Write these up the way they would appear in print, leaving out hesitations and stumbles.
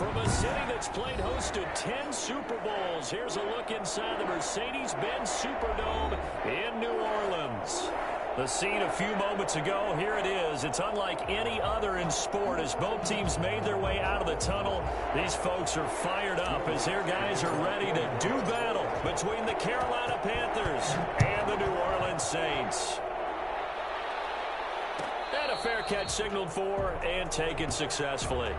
From a city that's played host to 10 Super Bowls, here's a look inside the Mercedes-Benz Superdome in New Orleans. The scene a few moments ago, here it is. It's unlike any other in sport as both teams made their way out of the tunnel. These folks are fired up as their guys are ready to do battle between the Carolina Panthers and the New Orleans Saints. And a fair catch signaled for and taken successfully.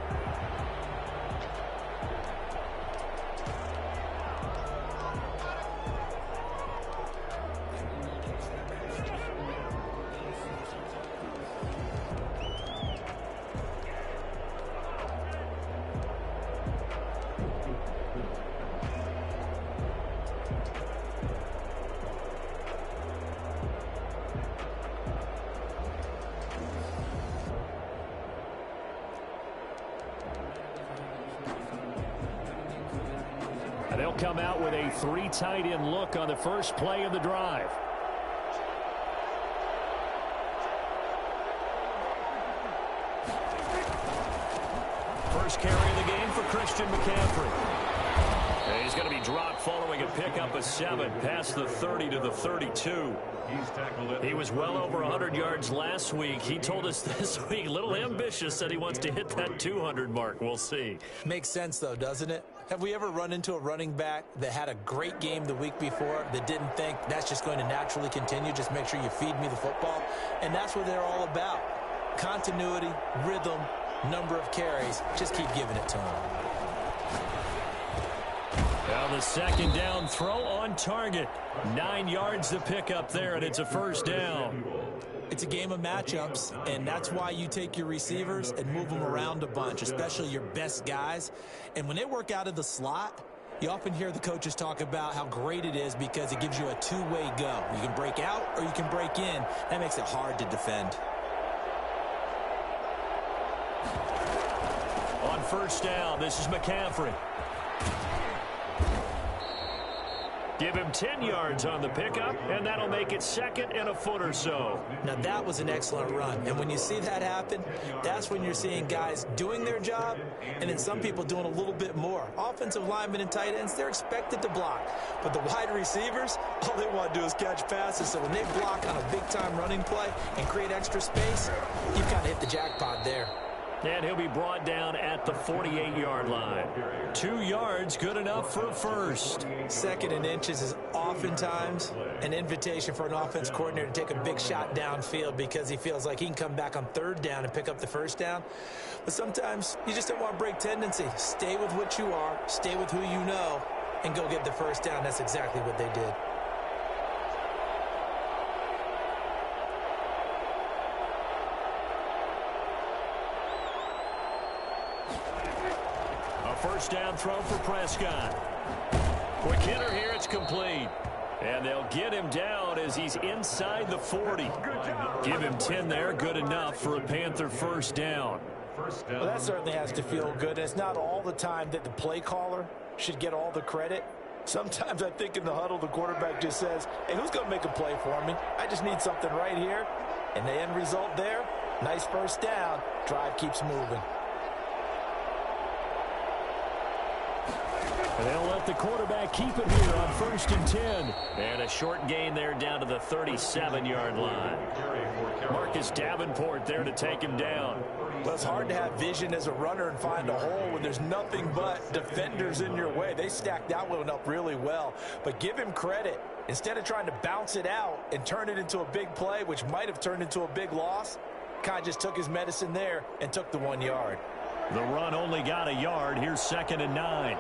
They'll come out with a 3 tight end look on the first play of the drive. First carry of the game for Christian McCaffrey. And he's going to be dropped following a pickup of 7 past the 30 to the 32. He was well over 100 yards last week. He told us this week, a little ambitious, that he wants to hit that 200 mark. We'll see. Makes sense, though, doesn't it? Have we ever run into a running back that had a great game the week before that didn't think that's just going to naturally continue? Just make sure you feed me the football. And that's what they're all about. Continuity, rhythm, number of carries. Just keep giving it to him. Now the second down throw on target. 9 yards to pick up there, and it's a first down. It's a game of matchups, and that's why you take your receivers and move them around a bunch, especially your best guys. And when they work out of the slot, you often hear the coaches talk about how great it is because it gives you a two-way go. You can break out or you can break in. That makes it hard to defend. On first down, this is McCaffrey. Give him 10 yards on the pickup, and that'll make it second and a foot or so. Now, that was an excellent run. And when you see that happen, that's when you're seeing guys doing their job and then some people doing a little bit more. Offensive linemen and tight ends, they're expected to block. But the wide receivers, all they want to do is catch passes. So when they block on a big-time running play and create extra space, you've kind of hit the jackpot there. And he'll be brought down at the 48-yard line. 2 yards, good enough for a first. Second and inches is oftentimes an invitation for an offense coordinator to take a big shot downfield because he feels like he can come back on third down and pick up the first down. But sometimes you just don't want to break tendency. Stay with what you are, stay with who you know, and go get the first down. That's exactly what they did. First down throw for Prescott. Quick hitter here, it's complete. And they'll get him down as he's inside the 40. Give him 10 there, good enough for a Panther first down. Well, that certainly has to feel good. It's not all the time that the play caller should get all the credit. Sometimes I think in the huddle, the quarterback just says, hey, who's going to make a play for me? I just need something right here. And the end result there, nice first down. Drive keeps moving. And they'll let the quarterback keep it here on 1st and 10. And a short gain there down to the 37-yard line. Marcus Davenport there to take him down. Well, it's hard to have vision as a runner and find a hole when there's nothing but defenders in your way. They stacked that one up really well. But give him credit. Instead of trying to bounce it out and turn it into a big play, which might have turned into a big loss, kind of just took his medicine there and took the 1 yard. The run only got a yard. Here's 2nd and 9.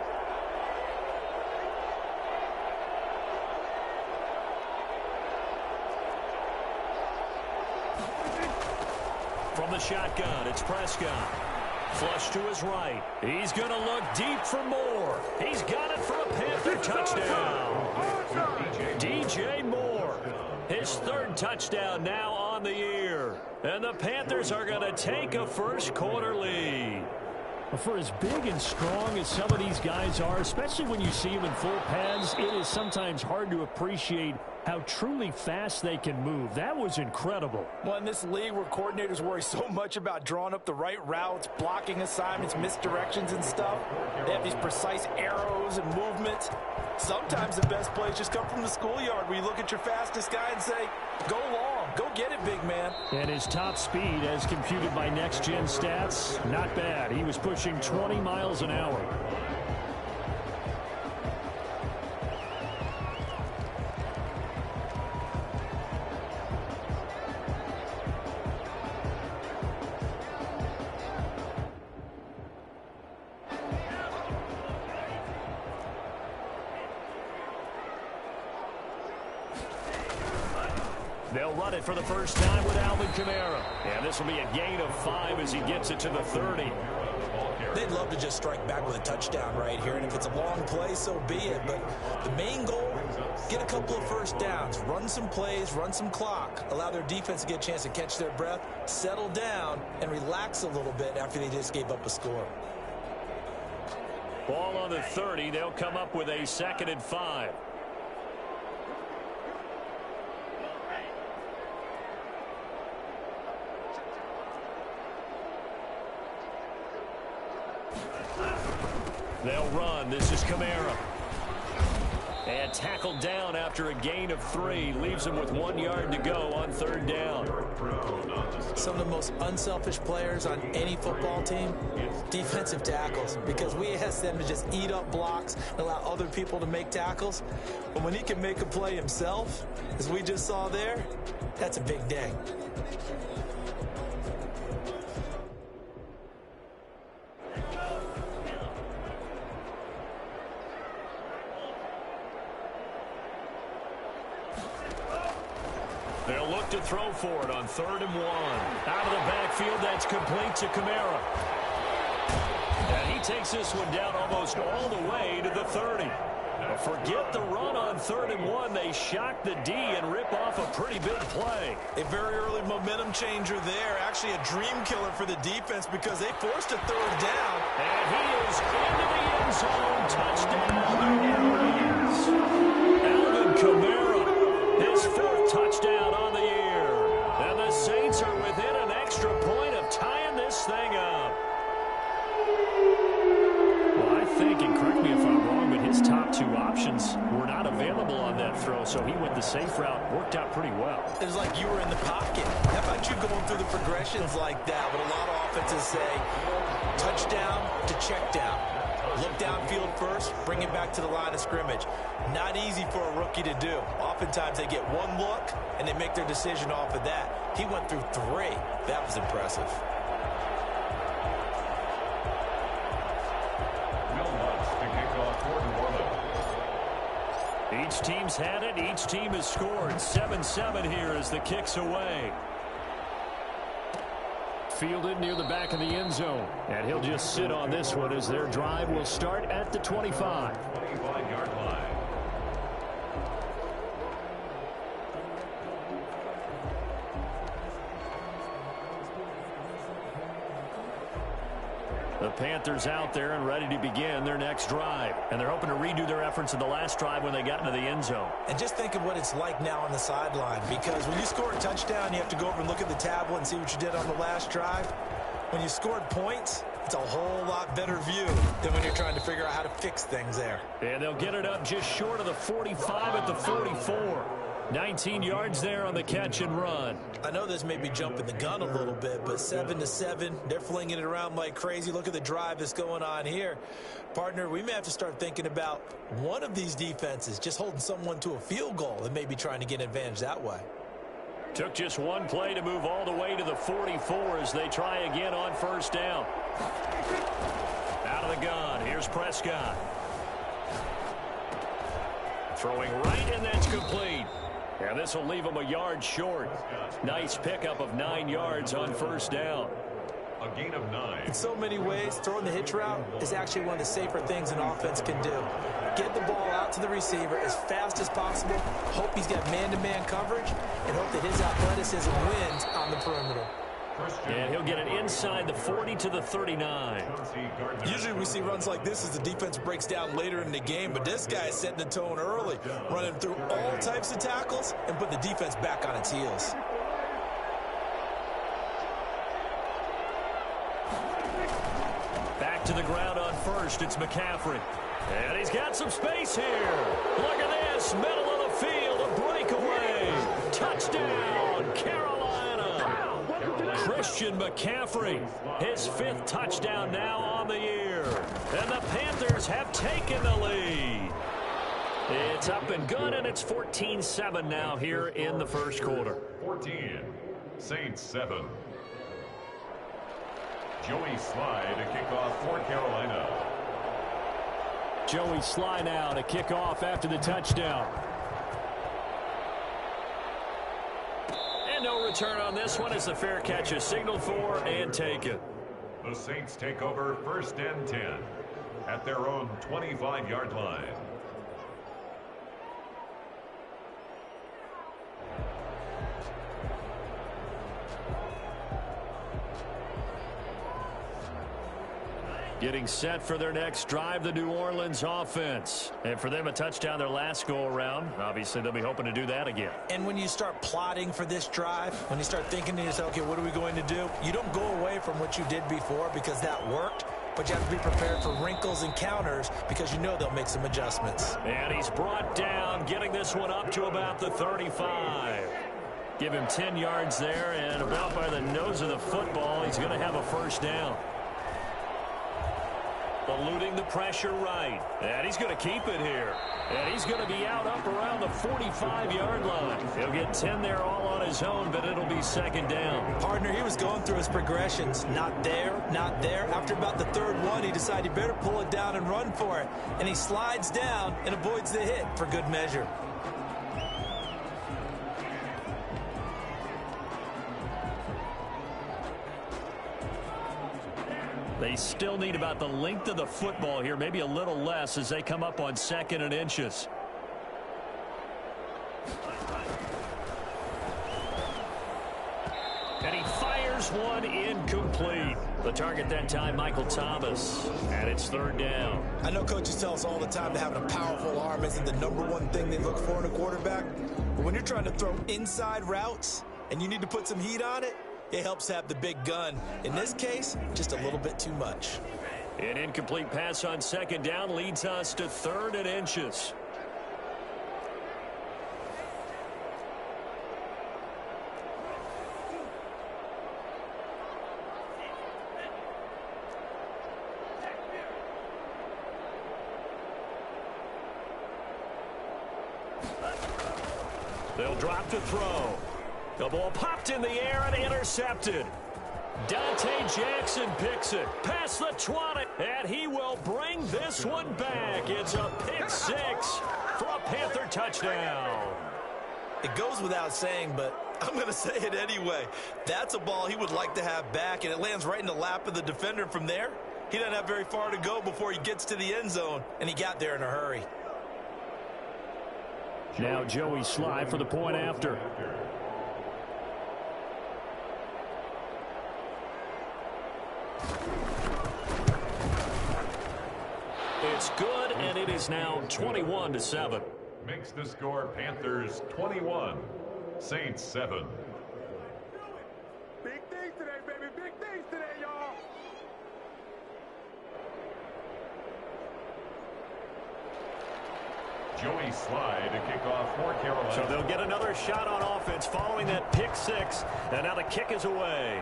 From the shotgun, it's Prescott. Flush to his right. He's going to look deep for more. He's got it for a Panther touchdown. DJ Moore. His 3rd touchdown now on the year. And the Panthers are going to take a first quarter lead. For as big and strong as some of these guys are, especially when you see them in full pads, it is sometimes hard to appreciate how truly fast they can move. That was incredible. Well, in this league where coordinators worry so much about drawing up the right routes, blocking assignments, misdirections and stuff, they have these precise arrows and movements. Sometimes the best plays just come from the schoolyard where you look at your fastest guy and say, go long, go get it, big man. And his top speed, as computed by Next Gen Stats, not bad. He was pushing 20 miles an hour. They'll run it for the first time with Alvin Kamara. And this will be a gain of 5 as he gets it to the 30. They'd love to just strike back with a touchdown right here, and if it's a long play, so be it. But the main goal, get a couple of first downs, run some plays, run some clock, allow their defense to get a chance to catch their breath, settle down, and relax a little bit after they just gave up a score. Ball on the 30. They'll come up with a 2nd and 5. They'll run. This is Kamara. And tackled down after a gain of 3. Leaves him with 1 yard to go on 3rd down. Some of the most unselfish players on any football team, defensive tackles, because we ask them to just eat up blocks and allow other people to make tackles. But when he can make a play himself, as we just saw there, that's a big day. They'll look to throw for it on 3rd and 1. Out of the backfield, that's complete to Kamara. And he takes this one down almost all the way to the 30. But forget the run on 3rd and 1. They shock the D and rip off a pretty big play. A very early momentum changer there. Actually a dream killer for the defense because they forced a 3rd down. And he is into the end zone. Touchdown, Lions. Alvin Kamara, his 4th touchdown on the year. And the Saints are within an extra point of tying this thing up. Well, I think, and correct me if I'm wrong, but his top 2 options were not available on that throw, so he went the safe route. Worked out pretty well. It was like you were in the pocket. How about you going through the progressions like that? But a lot of offenses say touchdown to check down. Look downfield first, bring it back to the line of scrimmage. Not easy for a rookie to do. Oftentimes they get one look, and they make their decision off of that. He went through 3. That was impressive. Each team's had it. Each team has scored. 7-7 here as the kick's away. Fielded near the back of the end zone. And he'll just sit on this one as their drive will start at the 25. 25-yard line. The Panthers out there and ready to begin their next drive. And they're hoping to redo their efforts in the last drive when they got into the end zone. And just think of what it's like now on the sideline, because when you score a touchdown, you have to go over and look at the tablet and see what you did on the last drive. When you scored points, it's a whole lot better view than when you're trying to figure out how to fix things there. And they'll get it up just short of the 45 at the 44. 19 yards there on the catch and run. I know this may be jumping the gun a little bit, but 7-7, they're flinging it around like crazy. Look at the drive that's going on here. Partner, we may have to start thinking about one of these defenses just holding someone to a field goal and maybe trying to get an advantage that way. Took just one play to move all the way to the 44 as they try again on 1st down. Out of the gun, here's Prescott. Throwing right, and that's complete. And this will leave him a yard short. Nice pickup of 9 yards on 1st down. A gain of 9. In so many ways, throwing the hitch route is actually one of the safer things an offense can do. Get the ball out to the receiver as fast as possible, hope he's got man-to-man coverage, and hope that his athleticism wins on the perimeter. And he'll get it inside the 40 to the 39. Usually we see runs like this as the defense breaks down later in the game, but this guy is setting the tone early, running through all types of tackles and put the defense back on its heels. Back to the ground on first. It's McCaffrey. And he's got some space here. Look at this. Middle of the field. A breakaway. Touchdown, Carolina. Christian McCaffrey. His 5th touchdown now on the year. And the Panthers have taken the lead. It's up and good, and it's 14-7 now here in the first quarter. 14. Saints 7. Joey Sly to kick off for Carolina. Joey Sly now to kick off after the touchdown. And no return on this one as the fair catch is signaled for and taken. The Saints take over 1st and 10 at their own 25-yard line. Getting set for their next drive, the New Orleans offense. And for them, a touchdown their last go-around. Obviously, they'll be hoping to do that again. And when you start plotting for this drive, when you start thinking to yourself, okay, what are we going to do? You don't go away from what you did before because that worked, but you have to be prepared for wrinkles and counters because you know they'll make some adjustments. And he's brought down, getting this one up to about the 35. Give him 10 yards there, and about by the nose of the football, he's going to have a first down. Eluding the pressure right. And he's going to keep it here. And he's going to be out up around the 45-yard line. He'll get 10 there all on his own, but it'll be 2nd down. Partner, he was going through his progressions. Not there, not there. After about the 3rd one, he decided he better pull it down and run for it. And he slides down and avoids the hit for good measure. They still need about the length of the football here, maybe a little less as they come up on 2nd and inches. And he fires one incomplete. The target that time, Michael Thomas. And it's 3rd down. I know coaches tell us all the time that having a powerful arm isn't the #1 thing they look for in a quarterback. But when you're trying to throw inside routes and you need to put some heat on it, it helps have the big gun. In this case, just a little bit too much. An incomplete pass on 2nd down leads us to 3rd and inches. They'll drop to throw. The ball popped in the air and intercepted. Dante Jackson picks it past the 20, and he will bring this one back. It's a pick 6 for a Panther touchdown. It goes without saying, but I'm going to say it anyway. That's a ball he would like to have back, and it lands right in the lap of the defender from there. He doesn't have very far to go before he gets to the end zone, and he got there in a hurry. Now Joey Sly for the point after. It's good, and it is now 21-7. Makes the score Panthers 21, Saints 7. Big things today, baby. Big things today, y'all. Joey Sly to kick off for Carolina. So they'll get another shot on offense following that pick 6, and now the kick is away.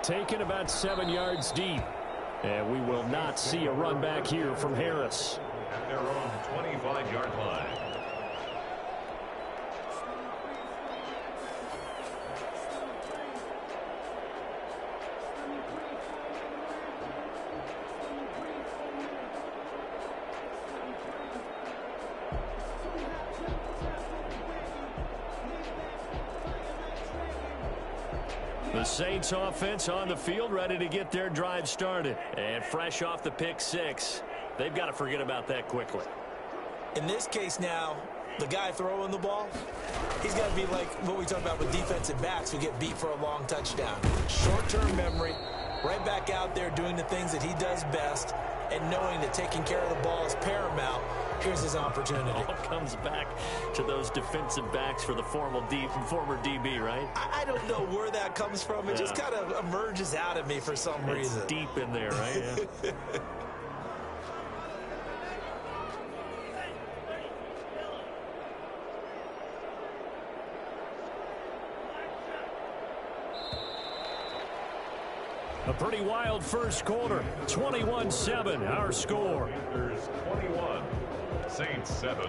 Taken about 7 yards deep. And we will not see a run back here from Harris. At their own 25-yard line. The Saints offense on the field ready to get their drive started. And fresh off the pick 6, they've got to forget about that quickly. In this case now, The guy throwing the ball, he's got to be like what we talk about with defensive backs who get beat for a long touchdown. Short-term memory, right back out there doing the things that he does best, and knowing that taking care of the ball is paramount. Here's his opportunity. All comes back to those defensive backs for the former DB, right? I don't know where that comes from. It just kind of emerges out of me for some reason. It's deep in there, right? Yeah. A pretty wild first quarter. 21-7, our score. There's 21, Saints 7.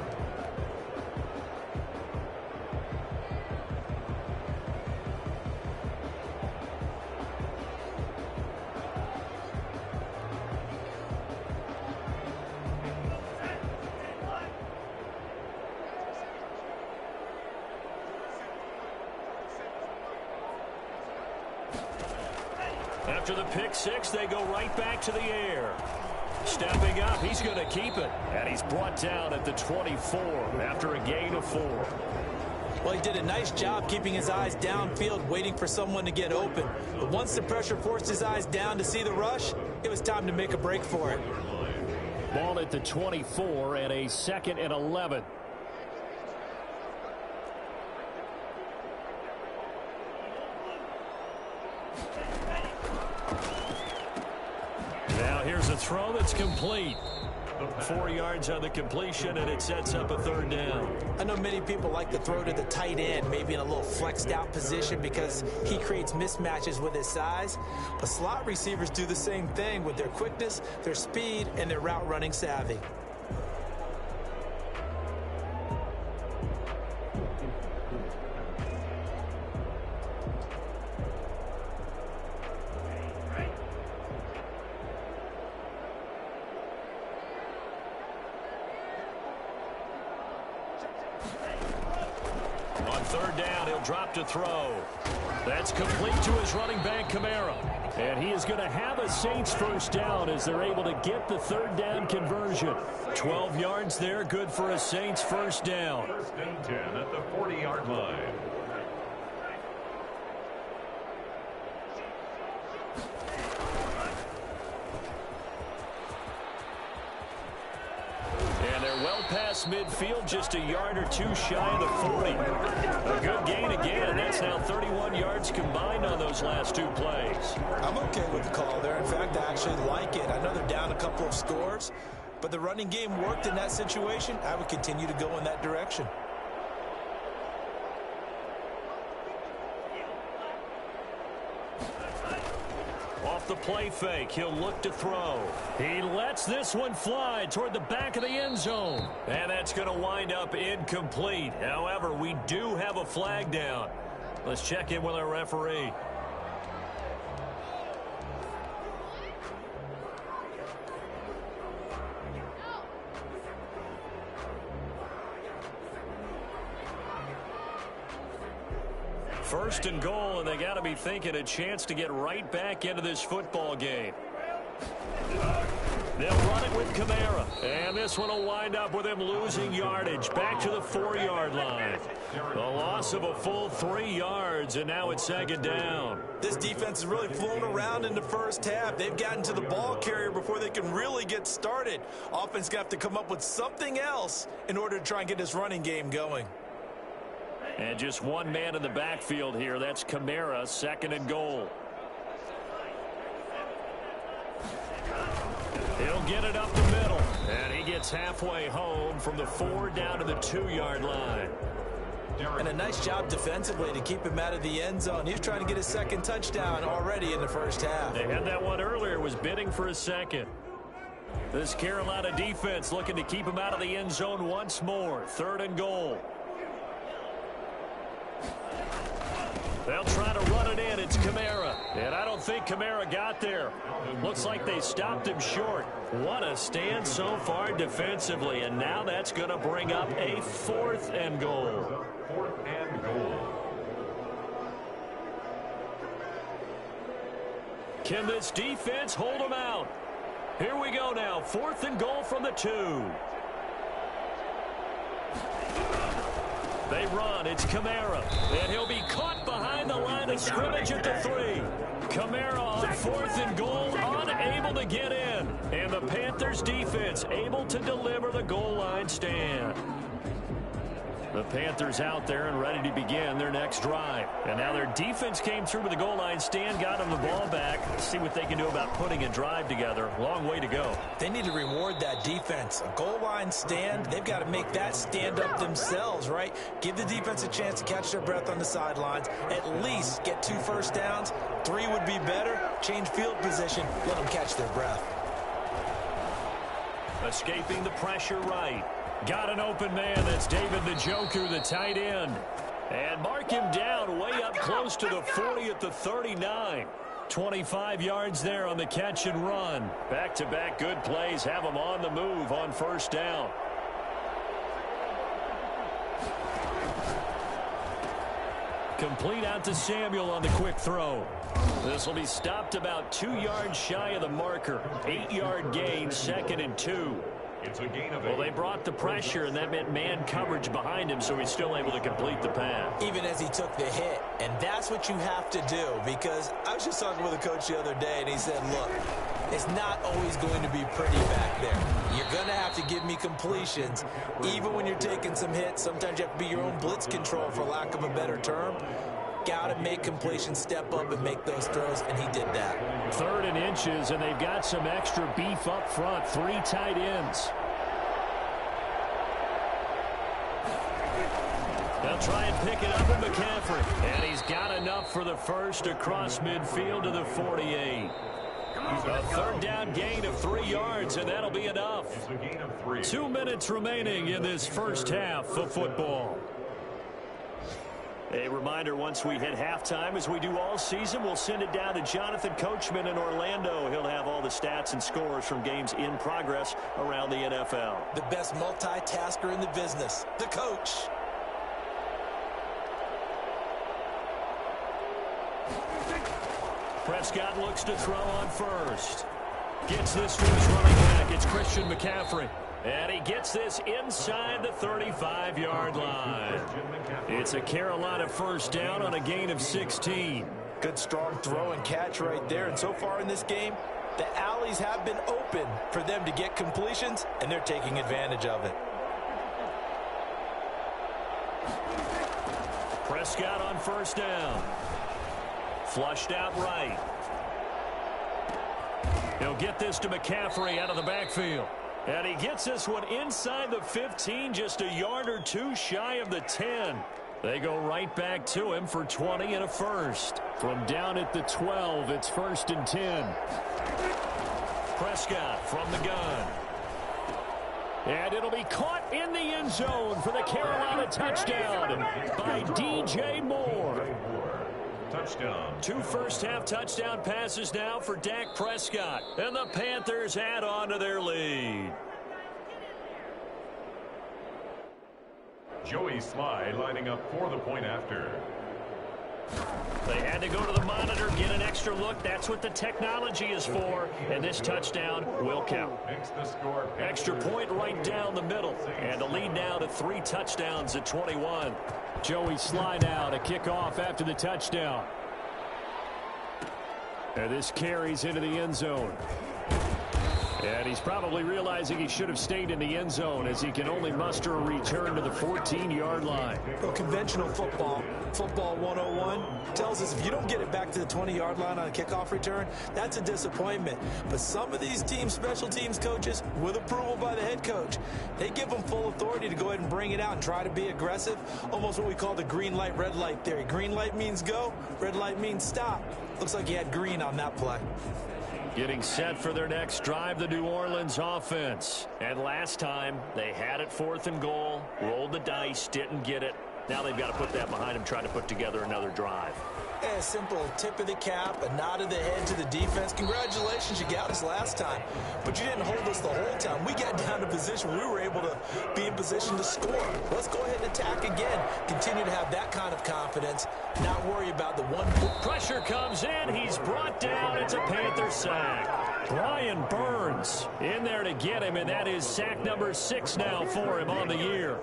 After the pick six, they go right back to the air. Stepping up, he's going to keep it. And he's brought down at the 24 after a gain of 4. Well, he did a nice job keeping his eyes downfield, waiting for someone to get open. But once the pressure forced his eyes down to see the rush, it was time to make a break for it. Ball at the 24 and a 2nd and 11. Now here's a throw that's complete. 4 yards on the completion, and it sets up a 3rd down. I know many people like to throw to the tight end, maybe in a little flexed out position because he creates mismatches with his size. But slot receivers do the same thing with their quickness, their speed, and their route running savvy. On 3rd down, he'll drop to throw. That's complete to his running back, Kamara. And he is going to have a Saints 1st down as they're able to get the 3rd down conversion. 12 yards there, good for a Saints 1st down. 1st and 10 at the 40-yard line. And they're well past midfield, just a yard or 2 shy of the 40. A good gain again. That's now 31 yards combined on those last 2 plays. I'm okay with the call there. In fact, I actually like it. I know they're down a couple of scores, but the running game worked in that situation. I would continue to go in that direction. Off the play fake, he'll look to throw. He lets this one fly toward the back of the end zone. And that's going to wind up incomplete. However, we do have a flag down. Let's check in with our referee. First and goal, and they got to be thinking a chance to get right back into this football game. They'll run it with Kamara, and this one will wind up with him losing yardage back to the 4-yard line. The loss of a full 3 yards, and now it's 2nd down. This defense has really flown around in the first half. They've gotten to the ball carrier before they can really get started. Offense going to have to come up with something else in order to try and get this running game going. And just one man in the backfield here. That's Kamara, 2nd and goal. He'll get it up the middle. And he gets halfway home from the 4 down to the 2-yard line. And a nice job defensively to keep him out of the end zone. He was trying to get his 2nd touchdown already in the first half. They had that one earlier, was bidding for a 2nd. This Carolina defense looking to keep him out of the end zone once more. 3rd and goal. They'll try to run it in. It's Kamara. And I don't think Kamara got there. Looks like they stopped him short. What a stand so far defensively. And now that's going to bring up a 4th and goal. 4th and goal. Can this defense hold them out? Here we go now. 4th and goal from the 2. They run. It's Kamara. And he'll be caught behind the line of scrimmage at the 3. Kamara on 4th and goal, unable to get in. And the Panthers defense able to deliver the goal line stand. The Panthers out there and ready to begin their next drive. And now their defense came through with the goal line stand, got them the ball back. Let's see what they can do about putting a drive together. Long way to go. They need to reward that defense. A goal line stand, they've got to make that stand up themselves, right? Give the defense a chance to catch their breath on the sidelines. At least get 2 first downs. 3 would be better. Change field position. Let them catch their breath. Escaping the pressure right. Got an open man. That's David Njoku, the tight end. And mark him down way up close to the 40 at the 39. 25 yards there on the catch and run. Back-to-back good plays have him on the move on first down. Complete out to Samuel on the quick throw. This will be stopped about 2 yards shy of the marker. 8-yard gain, 2nd and 2. It's a gain of 8. Well, they brought the pressure, and that meant man coverage behind him, so he's still able to complete the pass. Even as he took the hit. And that's what you have to do, because I was just talking with a coach the other day, and he said, look, it's not always going to be pretty back there. You're going to have to give me completions. Even when you're taking some hits, sometimes you have to be your own blitz control, for lack of a better term. Got to make completions, step up and make those throws, and he did that. 3rd and inches, and they've got some extra beef up front. 3 tight ends. They'll try and pick it up with McCaffrey. And he's got enough for the first across midfield to the 48. A 3rd down gain of 3 yards, and that'll be enough. 2 minutes remaining in this first half of football. A reminder, once we hit halftime, as we do all season, we'll send it down to Jonathan Coachman in Orlando. He'll have all the stats and scores from games in progress around the NFL. The best multitasker in the business, the coach. Prescott looks to throw on first. Gets this to his running back. It's Christian McCaffrey. And he gets this inside the 35-yard line. It's a Carolina first down on a gain of 16. Good strong throw and catch right there. And so far in this game, the alleys have been open for them to get completions, and they're taking advantage of it. Prescott on first down. Flushed out right. He'll get this to McCaffrey out of the backfield. And he gets this one inside the 15, just a yard or 2 shy of the 10. They go right back to him for 20 and a first. From down at the 12, it's 1st and 10. Prescott from the gun. And it'll be caught in the end zone for the Carolina touchdown by DJ Moore. Touchdown. 2 first-half touchdown passes now for Dak Prescott. And the Panthers add on to their lead. Joey Sly lining up for the point after. They had to go to the monitor, get an extra look. That's what the technology is for. And this touchdown will count. Makes the score. Extra point right down the middle. And the lead now to 3 touchdowns at 21. Joey Sly now to kick off after the touchdown. And this carries into the end zone. And he's probably realizing he should have stayed in the end zone, as he can only muster a return to the 14-yard line. Well, conventional football 101, tells us if you don't get it back to the 20-yard line on a kickoff return, that's a disappointment. But some of these teams, special teams coaches, with approval by the head coach, they give them full authority to go ahead and bring it out and try to be aggressive, almost what we call the green light, red light theory. Green light means go, red light means stop. Looks like he had green on that play. Getting set for their next drive, the New Orleans offense. And last time, they had it 4th and goal, rolled the dice, didn't get it. Now they've got to put that behind them, try to put together another drive. A simple tip of the cap, a nod of the head to the defense. Congratulations, you got us last time. But you didn't hold us the whole time. We got down to position. We were able to be in position to score. Let's go ahead and attack again. Continue to have that kind of confidence. Not worry about the one. Pressure comes in. He's brought down. It's a Panther sack. Brian Burns in there to get him, and that is sack number 6 now for him on the year.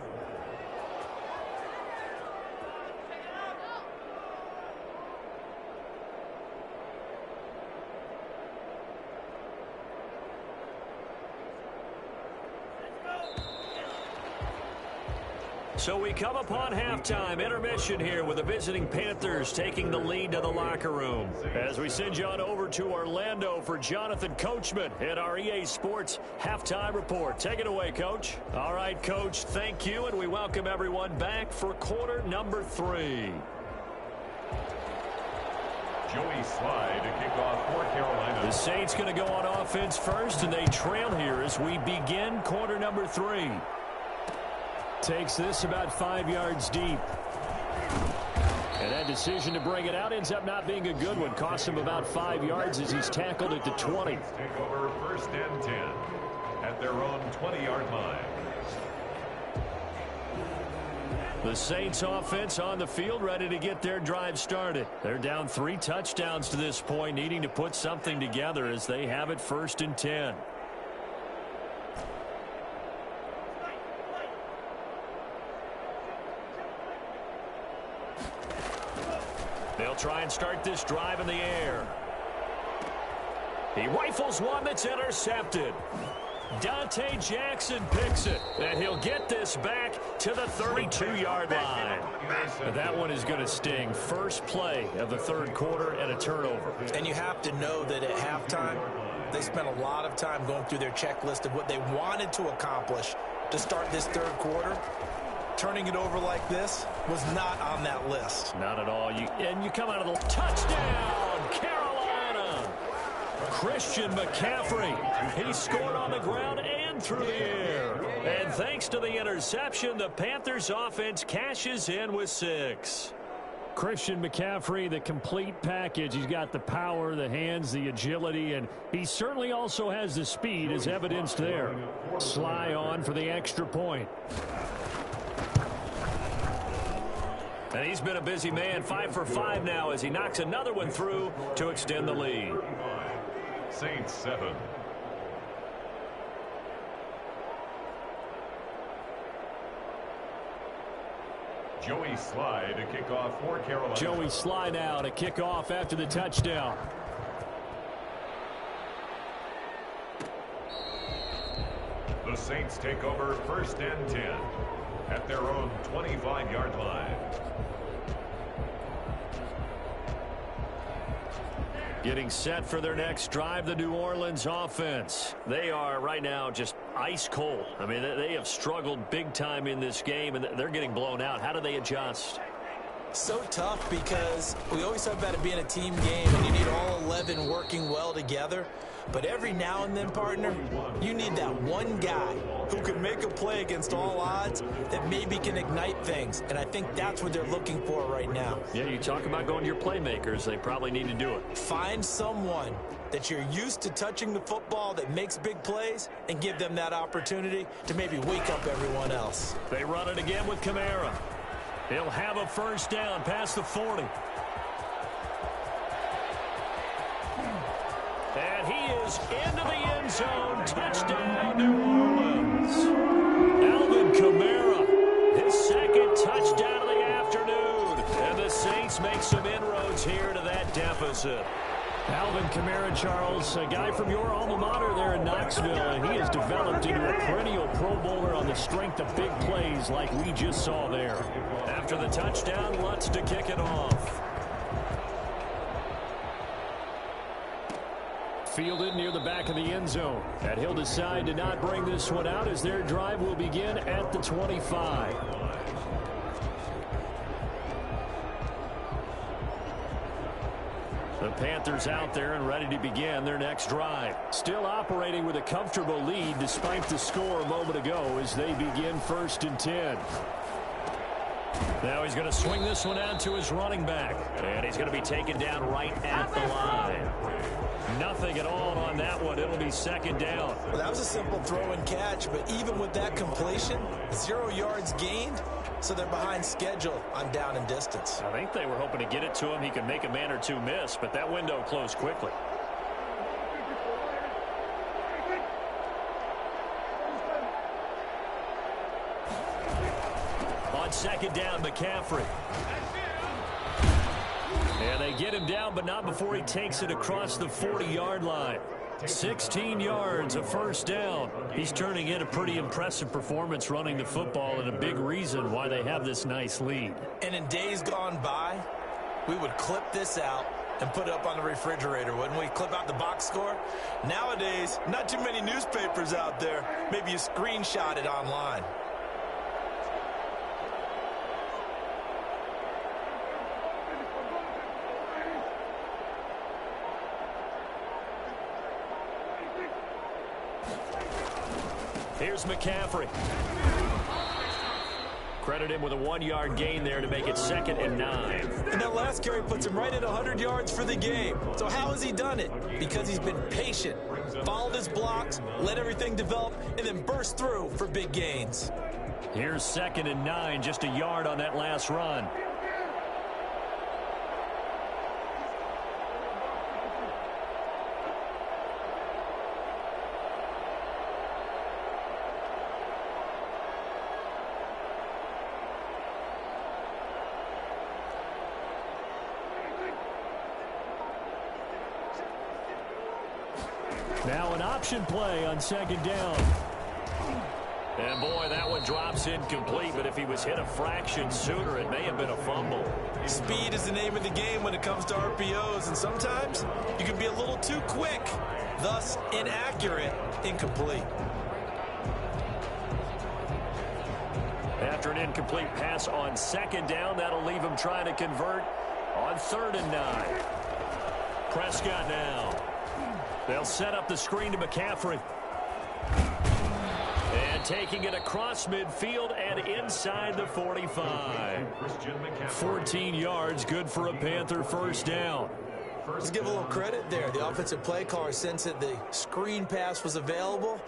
So we come upon halftime intermission here with the visiting Panthers taking the lead to the locker room. As we send you on over to Orlando for Jonathan Coachman at our EA Sports Halftime Report. Take it away, Coach. All right, Coach, thank you, and we welcome everyone back for quarter number 3. Joey Slye to kick off for Carolina. The Saints going to go on offense first, and they trail here as we begin quarter number 3. Takes this about 5 yards deep. And that decision to bring it out ends up not being a good one. Costs him about 5 yards as he's tackled at the 20. Take over first and 10 at their own 20-yard line. The Saints offense on the field ready to get their drive started. They're down 3 touchdowns to this point, needing to put something together as they have it first and 10. They'll try and start this drive in the air. He rifles one that's intercepted. Dante Jackson picks it, and he'll get this back to the 32-yard line. And that one is going to sting. First play of the third quarter and a turnover. And you have to know that at halftime, they spent a lot of time going through their checklist of what they wanted to accomplish to start this third quarter. Turning it over like this was not on that list. Not at all. And you come out of the touchdown, Carolina. Christian McCaffrey. He scored on the ground and through the air. And thanks to the interception, the Panthers offense cashes in with 6. Christian McCaffrey, the complete package. He's got the power, the hands, the agility, and he certainly also has the speed as evidenced there. Slye on for the extra point. And he's been a busy man, 5 for 5 now as he knocks another one through to extend the lead. Saints 7. Joey Slye to kick off for Carolina. Joey Slye now to kick off after the touchdown. The Saints take over first and 10 at their own 25-yard line. Getting set for their next drive, the New Orleans offense. They are right now just ice cold. I mean, they have struggled big time in this game, and they're getting blown out. How do they adjust? So tough because we always talk about it being a team game, and you need all 11 working well together. But every now and then, partner, you need that one guy who can make a play against all odds that maybe can ignite things. And I think that's what they're looking for right now. Yeah, you talk about going to your playmakers. They probably need to do it. Find someone that you're used to touching the football that makes big plays and give them that opportunity to maybe wake up everyone else. They run it again with Kamara. He'll have a first down past the 40. And he is into the end zone. Touchdown, New Orleans. Alvin Kamara, his second touchdown of the afternoon. And the Saints make some inroads here to that deficit. Alvin Kamara, Charles, a guy from your alma mater there in Knoxville, and he has developed into a perennial Pro Bowler on the strength of big plays like we just saw there. After the touchdown, Lutz to kick it off. Fielded near the back of the end zone. And he'll decide to not bring this one out as their drive will begin at the 25. The Panthers out there and ready to begin their next drive. Still operating with a comfortable lead despite the score a moment ago as they begin first and 10. Now he's going to swing this one out to his running back. And he's going to be taken down right at the line. Nothing at all on that one. It'll be second down. Well, that was a simple throw and catch, but even with that completion, 0 yards gained, so they're behind schedule on down and distance. I think they were hoping to get it to him. He could make a man or two miss, but that window closed quickly. On second down, McCaffrey. And they get him down, but not before he takes it across the 40-yard line. 16 yards, a first down. He's turning in a pretty impressive performance running the football, and a big reason why they have this nice lead. And in days gone by, we would clip this out and put it up on the refrigerator, wouldn't we? Clip out the box score. Nowadays, not too many newspapers out there. Maybe you screenshot it online. Here's McCaffrey. Credit him with a 1-yard gain there to make it 2nd and 9. And that last carry puts him right at 100 yards for the game. So how has he done it? Because he's been patient, followed his blocks, let everything develop, and then burst through for big gains. Here's 2nd and 9, just a yard on that last run. Now an option play on 2nd down. And boy, that one drops incomplete, but if he was hit a fraction sooner, it may have been a fumble. Speed is the name of the game when it comes to RPOs, and sometimes you can be a little too quick, thus inaccurate, incomplete. After an incomplete pass on 2nd down, that'll leave him trying to convert on 3rd and 9. Prescott now. They'll set up the screen to McCaffrey. And taking it across midfield and inside the 45. 14 yards, good for a Panther first down. Let's give a little credit there. The offensive play caller sensed that the screen pass was available.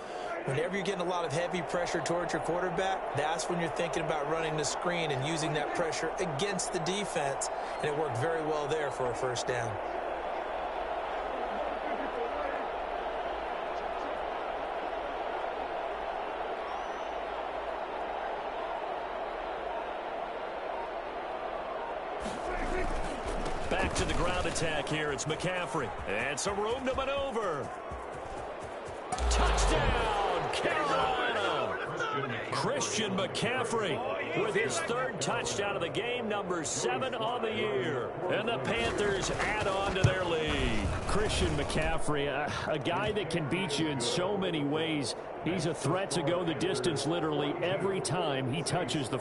Whenever you're getting a lot of heavy pressure towards your quarterback, that's when you're thinking about running the screen and using that pressure against the defense. And it worked very well there for a first down. Back to the ground attack here. It's McCaffrey. And some room to maneuver. Touchdown, Carolina! Christian McCaffrey with his 3rd touchdown of the game, number 7 on the year. And the Panthers add on to their lead. Christian McCaffrey, a guy that can beat you in so many ways. He's a threat to go the distance literally every time he touches the